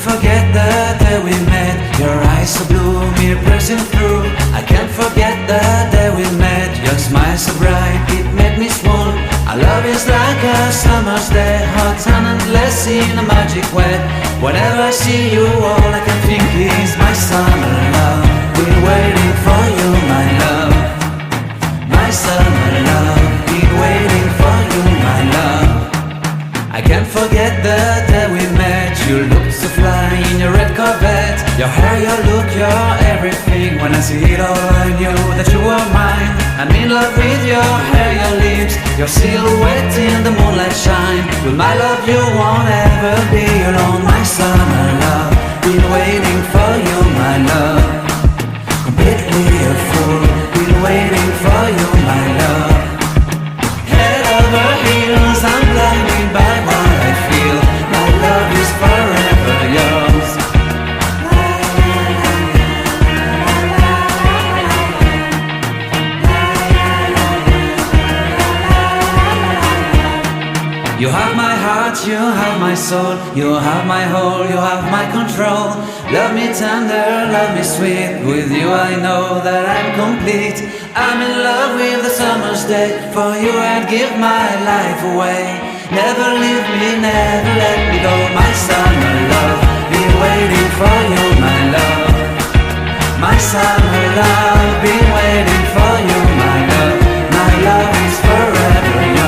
Forget the day we met. Your eyes so blue, me pressing through. I can't forget the day we met. Your smile so bright, it made me swoon. Our love is like a summer's day, hot and endless in a magic way. Whenever I see you, all I can think is my summer love. Been waiting for you, my love. My summer love. Been waiting for you, my love. I can't forget the day we met. You looked so fly in your red Corvette. Your hair, your look, your everything. When I see it all, I knew that you were mine. I'm in love with your hair, your lips, your silhouette in the moonlight shine. With my love you won't ever be alone. My summer love, been waiting for you, my love. Completely a fool, been waiting for you, my love. Head over heels, I'm blinded by what I feel. My love is forever yours. You have my heart, you have my soul. You have my whole, you have my control. Love me tender, love me sweet. With you I know that I'm complete. I'm in love with the summer's day. For you I'd give my life away. Never leave me, never let me go. My summer love, been waiting for you, my love. My summer love.